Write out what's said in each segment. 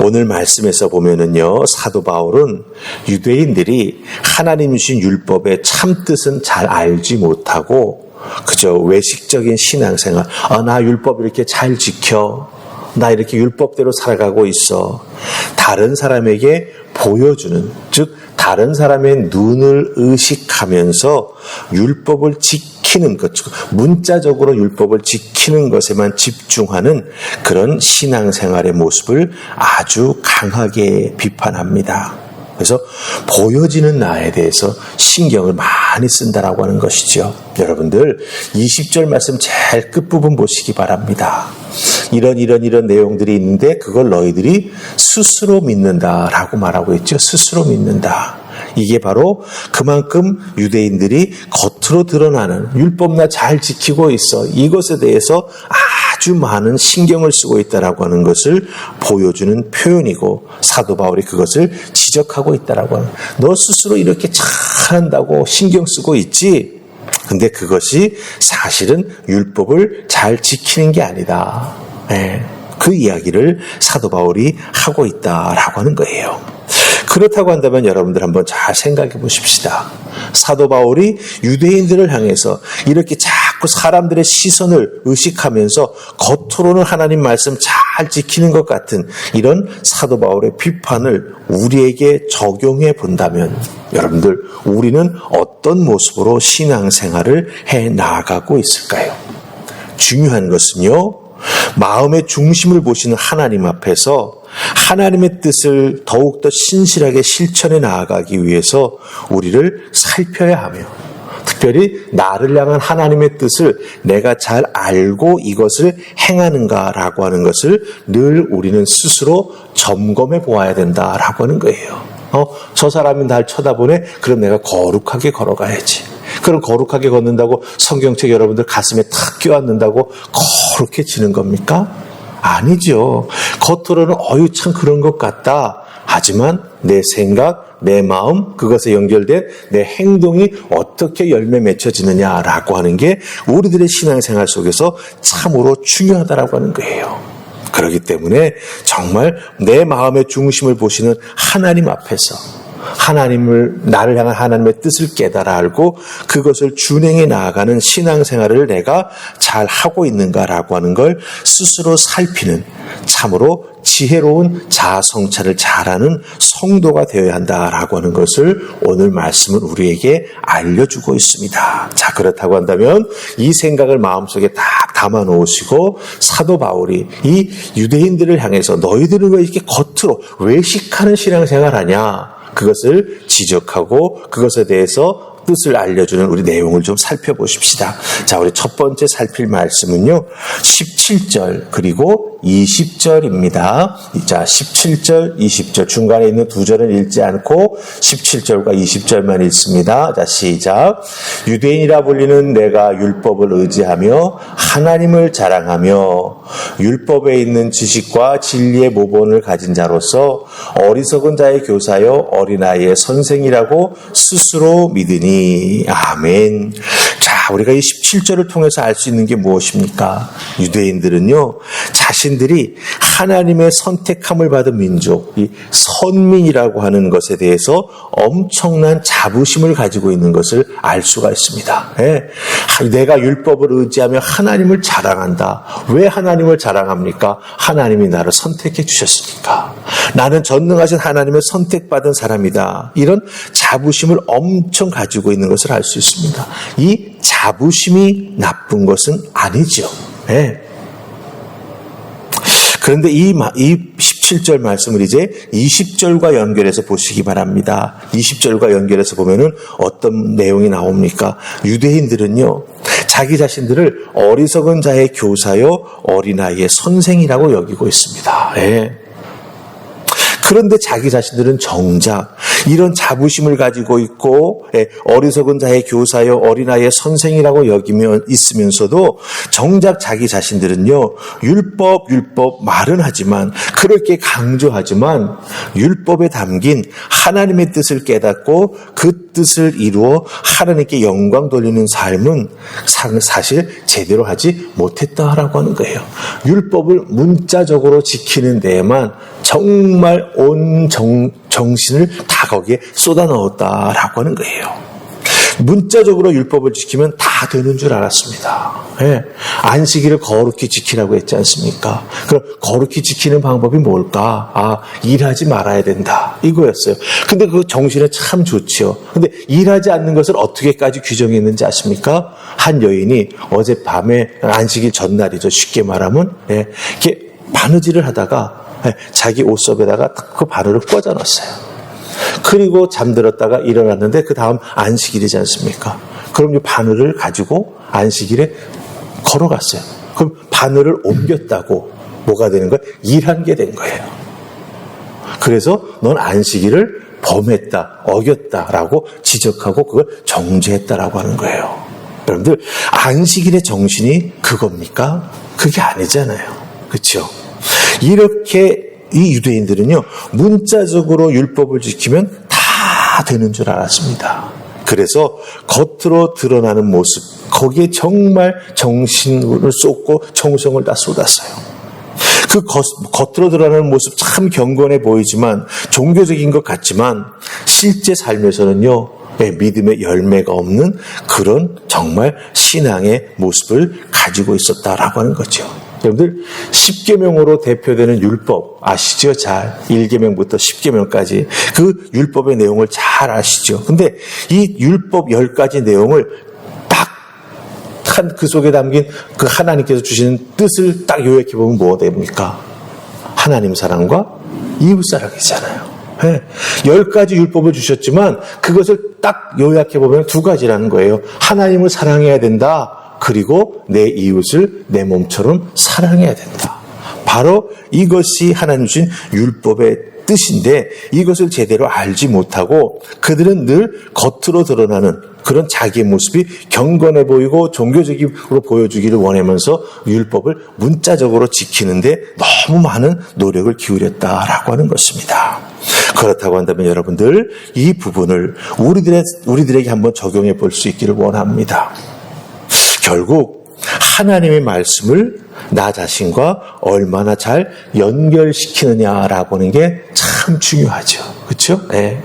오늘 말씀에서 보면은요, 사도 바울은 유대인들이 하나님 주신 율법의 참뜻은 잘 알지 못하고 그저 외식적인 신앙생활, 나 율법 이렇게 잘 지켜, 나 이렇게 율법대로 살아가고 있어, 다른 사람에게 보여주는, 즉 다른 사람의 눈을 의식하면서 율법을 지키는 것, 문자적으로 율법을 지키는 것에만 집중하는 그런 신앙생활의 모습을 아주 강하게 비판합니다. 그래서 보여지는 나에 대해서 신경을 많이 쓴다라고 하는 것이죠. 여러분들 20절 말씀 제일 끝부분 보시기 바랍니다. 이런 내용들이 있는데 그걸 너희들이 스스로 믿는다라고 말하고 있죠. 스스로 믿는다. 이게 바로 그만큼 유대인들이 겉으로 드러나는 율법 나 잘 지키고 있어, 이것에 대해서 아주 많은 신경을 쓰고 있다라고 하는 것을 보여주는 표현이고, 사도 바울이 그것을 지적하고 있다라고 하는, 너 스스로 이렇게 잘한다고 신경 쓰고 있지, 근데 그것이 사실은 율법을 잘 지키는 게 아니다. 그 이야기를 사도 바울이 하고 있다라고 하는 거예요. 그렇다고 한다면 여러분들 한번 잘 생각해 보십시다. 사도 바울이 유대인들을 향해서 이렇게 자꾸 사람들의 시선을 의식하면서 겉으로는 하나님 말씀 잘 지키는 것 같은 이런 사도 바울의 비판을 우리에게 적용해 본다면 여러분들, 우리는 어떤 모습으로 신앙생활을 해 나가고 있을까요? 중요한 것은요, 마음의 중심을 보시는 하나님 앞에서 하나님의 뜻을 더욱더 신실하게 실천해 나아가기 위해서 우리를 살펴야 하며, 특별히 나를 향한 하나님의 뜻을 내가 잘 알고 이것을 행하는가라고 하는 것을 늘 우리는 스스로 점검해 보아야 된다라고 하는 거예요. 저 사람이 날 쳐다보네? 그럼 내가 거룩하게 걸어가야지. 그럼 거룩하게 걷는다고 성경책 여러분들 가슴에 탁 껴안는다고 거룩해지는 겁니까? 아니죠. 겉으로는 참 그런 것 같다. 하지만 내 생각, 내 마음, 그것에 연결된 내 행동이 어떻게 열매 맺혀지느냐라고 하는 게 우리들의 신앙생활 속에서 참으로 중요하다라고 하는 거예요. 그렇기 때문에 정말 내 마음의 중심을 보시는 하나님 앞에서 나를 향한 하나님의 뜻을 깨달아 알고 그것을 준행해 나아가는 신앙생활을 내가 잘 하고 있는가라고 하는 걸 스스로 살피는 참으로 지혜로운 자아 성찰을 잘하는 성도가 되어야 한다라고 하는 것을 오늘 말씀은 우리에게 알려주고 있습니다. 자, 그렇다고 한다면 이 생각을 마음속에 딱 담아 놓으시고 사도 바울이 이 유대인들을 향해서 너희들은 왜 이렇게 겉으로 외식하는 신앙생활 하냐, 그것을 지적하고 그것에 대해서 뜻을 알려주는 우리 내용을 좀 살펴보십시다. 자, 우리 첫 번째 살필 말씀은요, 17절 그리고 20절입니다. 자, 17절, 20절 중간에 있는 두 절은 읽지 않고 17절과 20절만 읽습니다. 자, 시작. 유대인이라 불리는 내가 율법을 의지하며 하나님을 자랑하며 율법에 있는 지식과 진리의 모본을 가진 자로서 어리석은 자의 교사여 어린아이의 선생이라고 스스로 믿으니. 아멘. 자, 우리가 이 17절을 통해서 알 수 있는 게 무엇입니까? 유대인들은요, 자신들이 하나님의 선택함을 받은 민족, 이 선민이라고 하는 것에 대해서 엄청난 자부심을 가지고 있는 것을 알 수가 있습니다. 내가 율법을 의지하며 하나님을 자랑한다. 왜 하나님을 자랑합니까? 하나님이 나를 선택해 주셨으니까. 나는 전능하신 하나님의 선택받은 사람이다. 이런 자부심을 엄청 가지고 있는 것을 알 수 있습니다. 이 자부심이 나쁜 것은 아니죠. 그런데 이 17절 말씀을 이제 20절과 연결해서 보시기 바랍니다. 20절과 연결해서 보면은 어떤 내용이 나옵니까? 유대인들은요, 자기 자신들을 어리석은 자의 교사요 어린아이의 선생이라고 여기고 있습니다. 그런데 자기 자신들은 정작 이런 자부심을 가지고 있고 어리석은 자의 교사여 어린아이의 선생이라고 여기며 있으면서도 정작 자기 자신들은요, 율법 말은 하지만, 그렇게 강조하지만 율법에 담긴 하나님의 뜻을 깨닫고 그 뜻을 이루어 하나님께 영광 돌리는 삶은 사실 제대로 하지 못했다라고 하는 거예요. 율법을 문자적으로 지키는 데에만 정말 온 정신을 다 거기에 쏟아 넣었다라고 하는 거예요. 문자적으로 율법을 지키면 다 되는 줄 알았습니다. 예. 안식일을 거룩히 지키라고 했지 않습니까? 그럼 거룩히 지키는 방법이 뭘까? 일하지 말아야 된다. 이거였어요. 근데 그 정신은 참 좋지요. 근데 일하지 않는 것을 어떻게까지 규정했는지 아십니까? 한 여인이 어젯밤에 안식일 전날이죠. 쉽게 말하면 이렇게 바느질을 하다가 자기 옷속에다가 그 바늘을 꽂아 넣었어요. 그리고 잠들었다가 일어났는데 그 다음 안식일이지 않습니까? 그럼 이 바늘을 가지고 안식일에 걸어갔어요. 그럼 바늘을 옮겼다고 뭐가 되는 거예요? 일한 게 된 거예요. 그래서 넌 안식일을 범했다, 어겼다라고 지적하고 그걸 정죄했다라고 하는 거예요. 여러분들, 안식일의 정신이 그겁니까? 그게 아니잖아요. 그렇죠? 이렇게 이 유대인들은요, 문자적으로 율법을 지키면 다 되는 줄 알았습니다. 그래서 겉으로 드러나는 모습, 거기에 정말 정신을 쏟고 정성을 다 쏟았어요. 그 겉으로 드러나는 모습 참 경건해 보이지만, 종교적인 것 같지만 실제 삶에서는요, 믿음의 열매가 없는 그런 정말 신앙의 모습을 가지고 있었다라고 하는 거죠. 여러분들, 10계명으로 대표되는 율법 아시죠? 잘 1계명부터 10계명까지 그 율법의 내용을 잘 아시죠? 근데 이 율법 10가지 내용을 딱 그 속에 담긴 그 하나님께서 주시는 뜻을 딱 요약해 보면 뭐가 됩니까? 하나님 사랑과 이웃 사랑이잖아요. 10가지 율법을 주셨지만 그것을 딱 요약해 보면 2가지라는 거예요. 하나님을 사랑해야 된다. 그리고 내 이웃을 내 몸처럼 사랑해야 된다. 바로 이것이 하나님 주신 율법의 뜻인데, 이것을 제대로 알지 못하고 그들은 늘 겉으로 드러나는 그런 자기의 모습이 경건해 보이고 종교적으로 보여주기를 원하면서 율법을 문자적으로 지키는데 너무 많은 노력을 기울였다라고 하는 것입니다. 그렇다고 한다면 여러분들, 이 부분을 우리들에게 한번 적용해 볼 수 있기를 원합니다. 결국 하나님의 말씀을 나 자신과 얼마나 잘 연결시키느냐라고 하는 게 참 중요하죠. 그렇죠? 네.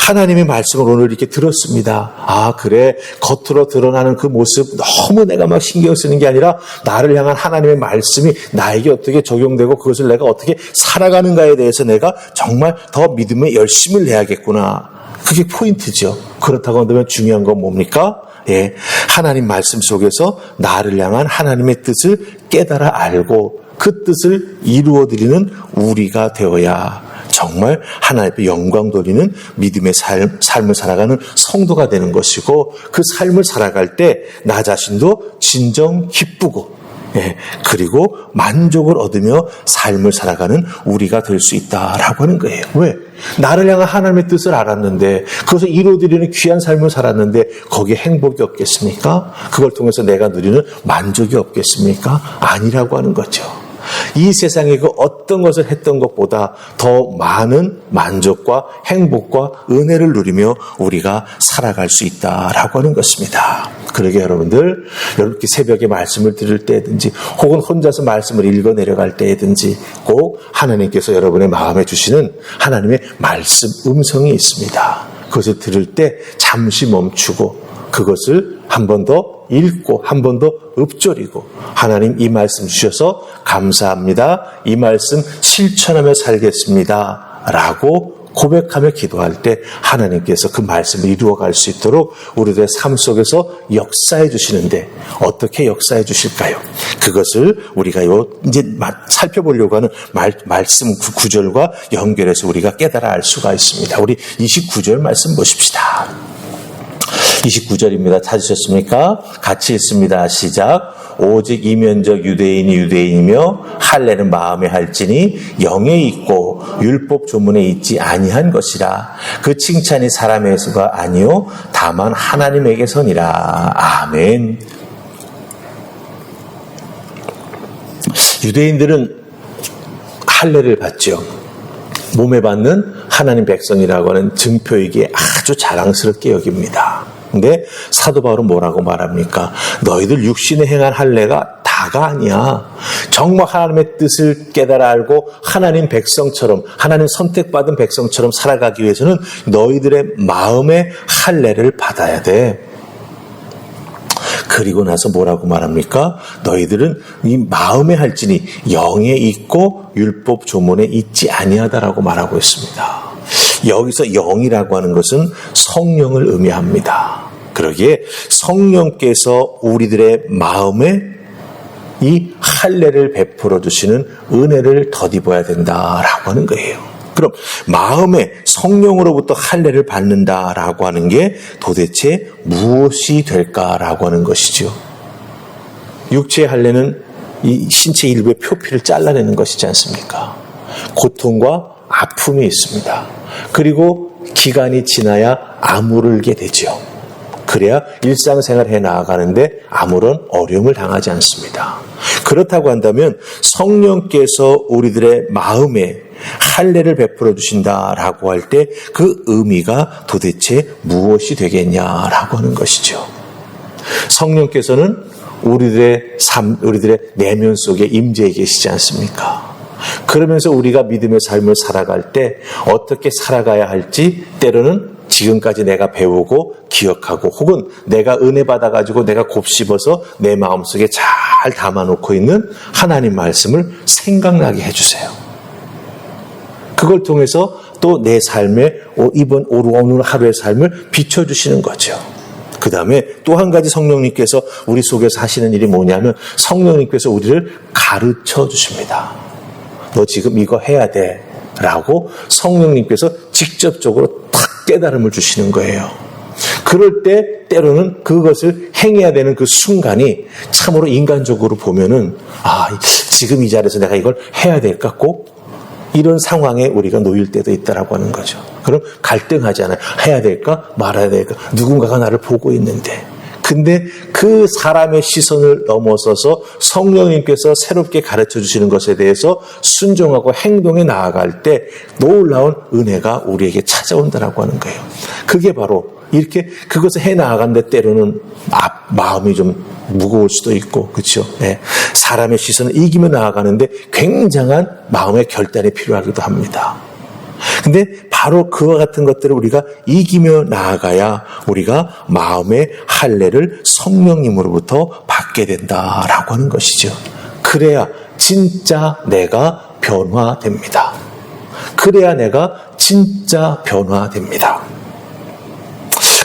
하나님의 말씀을 오늘 이렇게 들었습니다. 그래, 겉으로 드러나는 그 모습 너무 내가 막 신경 쓰는 게 아니라 나를 향한 하나님의 말씀이 나에게 어떻게 적용되고 그것을 내가 어떻게 살아가는가에 대해서 내가 정말 더 믿음의 열심을 내야겠구나. 그게 포인트죠. 그렇다고 한다면 중요한 건 뭡니까? 하나님 말씀 속에서 나를 향한 하나님의 뜻을 깨달아 알고 그 뜻을 이루어드리는 우리가 되어야 정말 하나님께 영광 돌리는 믿음의 삶을 살아가는 성도가 되는 것이고, 그 삶을 살아갈 때 나 자신도 진정 기쁘고 그리고 만족을 얻으며 삶을 살아가는 우리가 될 수 있다라고 하는 거예요. 왜? 나를 향한 하나님의 뜻을 알았는데 그것을 이루어드리는 귀한 삶을 살았는데 거기에 행복이 없겠습니까? 그걸 통해서 내가 누리는 만족이 없겠습니까? 아니라고 하는 거죠. 이 세상에 그 어떤 것을 했던 것보다 더 많은 만족과 행복과 은혜를 누리며 우리가 살아갈 수 있다라고 하는 것입니다. 그러게 여러분들, 이렇게 새벽에 말씀을 들을 때든지 혹은 혼자서 말씀을 읽어 내려갈 때든지 꼭 하나님께서 여러분의 마음에 주시는 하나님의 말씀 음성이 있습니다. 그것을 들을 때 잠시 멈추고 그것을 한 번 더 읽고 한 번 더 읊조리고, 하나님 이 말씀 주셔서 감사합니다. 이 말씀 실천하며 살겠습니다. 라고 고백하며 기도할 때 하나님께서 그 말씀을 이루어갈 수 있도록 우리들의 삶 속에서 역사해 주시는데, 어떻게 역사해 주실까요? 그것을 우리가 이제 살펴보려고 하는 말씀 구절과 연결해서 우리가 깨달아 알 수가 있습니다. 우리 29절 말씀 보십시다. 29절입니다. 찾으셨습니까? 같이 읽습니다. 시작. 오직 이면적 유대인이 유대인이며 할례는 마음에 할지니 영에 있고 율법 조문에 있지 아니한 것이라. 그 칭찬이 사람에서가 아니요 다만 하나님에게서니라. 아멘. 유대인들은 할례를 받죠. 몸에 받는 하나님 백성이라고 하는 증표이기에 아주 자랑스럽게 여깁니다. 근데 사도 바울은 뭐라고 말합니까? 너희들 육신에 행한 할례가 다가 아니야. 정말 하나님의 뜻을 깨달아 알고 하나님 백성처럼, 하나님 선택받은 백성처럼 살아가기 위해서는 너희들의 마음의 할례를 받아야 돼. 그리고 나서 뭐라고 말합니까? 너희들은 이 마음에 할지니 영에 있고 율법 조문에 있지 아니하다라고 말하고 있습니다. 여기서 영이라고 하는 것은 성령을 의미합니다. 그러기에 성령께서 우리들의 마음에 이 할례를 베풀어 주시는 은혜를 덧입어야 된다라고 하는 거예요. 그럼 마음에 성령으로부터 할례를 받는다라고 하는 게 도대체 무엇이 될까라고 하는 것이죠. 육체의 할례는 이 신체 일부의 표피를 잘라내는 것이지 않습니까? 고통과 아픔이 있습니다. 그리고 기간이 지나야 아무르게 되죠. 그래야 일상생활을 해 나아가는데 아무런 어려움을 당하지 않습니다. 그렇다고 한다면 성령께서 우리들의 마음에 할례를 베풀어 주신다라고 할 때 그 의미가 도대체 무엇이 되겠냐라고 하는 것이죠. 성령께서는 우리들의 삶, 우리들의 내면 속에 임재해 계시지 않습니까? 그러면서 우리가 믿음의 삶을 살아갈 때 어떻게 살아가야 할지 때로는 지금까지 내가 배우고 기억하고 혹은 내가 은혜 받아가지고 내가 곱씹어서 내 마음속에 잘 담아놓고 있는 하나님 말씀을 생각나게 해주세요. 그걸 통해서 또 내 삶에 이번 오늘 하루의 삶을 비춰주시는 거죠. 그 다음에 또 한 가지 성령님께서 우리 속에서 하시는 일이 뭐냐면 성령님께서 우리를 가르쳐 주십니다. 너 지금 이거 해야 돼 라고 성령님께서 직접적으로 탁 깨달음을 주시는 거예요. 그럴 때 때로는 그것을 행해야 되는 그 순간이 참으로 인간적으로 보면은 지금 이 자리에서 내가 이걸 해야 될까 꼭? 이런 상황에 우리가 놓일 때도 있다라고 하는 거죠. 그럼 갈등하잖아요. 해야 될까 말아야 될까? 누군가가 나를 보고 있는데. 근데 그 사람의 시선을 넘어서서 성령님께서 새롭게 가르쳐 주시는 것에 대해서 순종하고 행동에 나아갈 때 놀라운 은혜가 우리에게 찾아온다라고 하는 거예요. 그게 바로 이렇게 그것을 해 나아가는데 때로는 마음이 좀 무거울 수도 있고, 그렇죠? 네. 사람의 시선을 이기며 나아가는데 굉장한 마음의 결단이 필요하기도 합니다. 근데 바로 그와 같은 것들을 우리가 이기며 나아가야 우리가 마음의 할례를 성령님으로부터 받게 된다라고 하는 것이죠. 그래야 진짜 내가 변화됩니다. 그래야 내가 진짜 변화됩니다.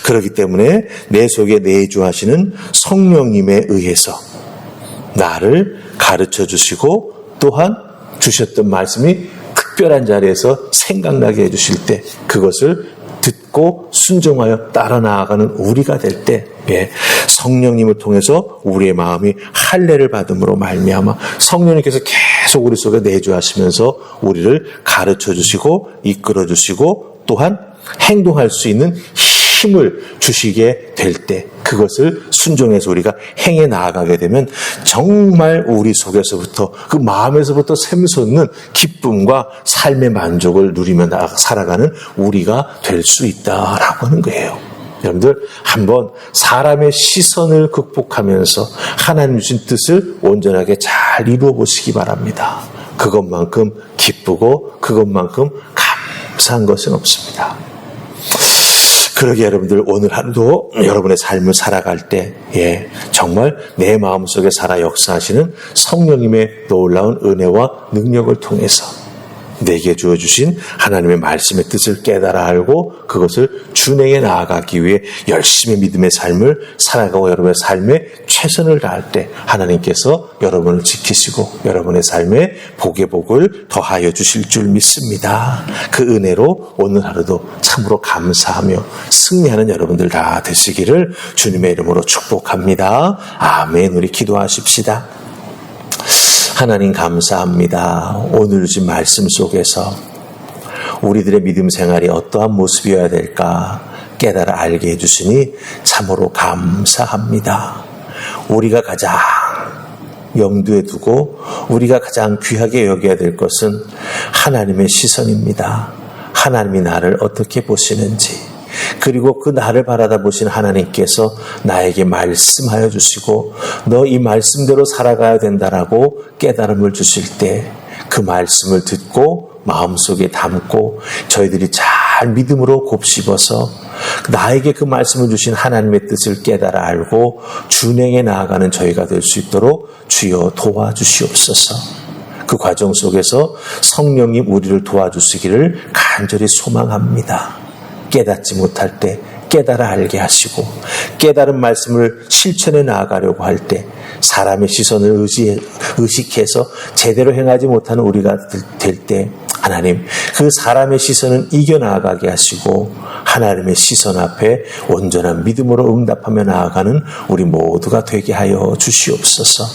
그렇기 때문에 내 속에 내주하시는 성령님에 의해서 나를 가르쳐 주시고 또한 주셨던 말씀이 특별한 자리에서 생각나게 해주실 때 그것을 듣고 순종하여 따라 나아가는 우리가 될 때 성령님을 통해서 우리의 마음이 할례를 받음으로 말미암아 성령님께서 계속 우리 속에 내주하시면서 우리를 가르쳐 주시고 이끌어 주시고 또한 행동할 수 있는 힘을 주시게 될 때 그것을 순종해서 우리가 행해 나아가게 되면 정말 우리 속에서부터 그 마음에서부터 샘솟는 기쁨과 삶의 만족을 누리며 살아가는 우리가 될 수 있다라고 하는 거예요. 여러분들 한번 사람의 시선을 극복하면서 하나님 주신 뜻을 온전하게 잘 이루어 보시기 바랍니다. 그것만큼 기쁘고 그것만큼 감사한 것은 없습니다. 그러게 여러분들 오늘 하루도 여러분의 삶을 살아갈 때 정말 내 마음속에 살아 역사하시는 성령님의 놀라운 은혜와 능력을 통해서 내게 주어주신 하나님의 말씀의 뜻을 깨달아 알고 그것을 준행해 나아가기 위해 열심히 믿음의 삶을 살아가고 여러분의 삶에 최선을 다할 때 하나님께서 여러분을 지키시고 여러분의 삶에 복의 복을 더하여 주실 줄 믿습니다. 그 은혜로 오늘 하루도 참으로 감사하며 승리하는 여러분들 다 되시기를 주님의 이름으로 축복합니다. 아멘. 우리 기도하십시다. 하나님 감사합니다. 오늘 주신 말씀 속에서 우리들의 믿음 생활이 어떠한 모습이어야 될까 깨달아 알게 해주시니 참으로 감사합니다. 우리가 가장 염두에 두고 우리가 가장 귀하게 여겨야 될 것은 하나님의 시선입니다. 하나님이 나를 어떻게 보시는지 그리고 그 나를 바라다 보신 하나님께서 나에게 말씀하여 주시고 너 이 말씀대로 살아가야 된다라고 깨달음을 주실 때 그 말씀을 듣고 마음속에 담고 저희들이 잘 믿음으로 곱씹어서 나에게 그 말씀을 주신 하나님의 뜻을 깨달아 알고 준행해 나아가는 저희가 될 수 있도록 주여 도와주시옵소서. 그 과정 속에서 성령님 우리를 도와주시기를 간절히 소망합니다. 깨닫지 못할 때 깨달아 알게 하시고 깨달은 말씀을 실천해 나아가려고 할 때 사람의 시선을 의식해서 제대로 행하지 못하는 우리가 될 때 하나님 그 사람의 시선은 이겨나가게 하시고 하나님의 시선 앞에 온전한 믿음으로 응답하며 나아가는 우리 모두가 되게 하여 주시옵소서.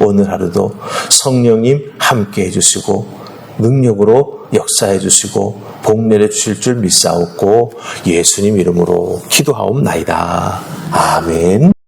오늘 하루도 성령님 함께 해주시고 능력으로 역사해 주시고 복 내려 주실 줄 믿사옵고 예수님 이름으로 기도하옵나이다. 아멘.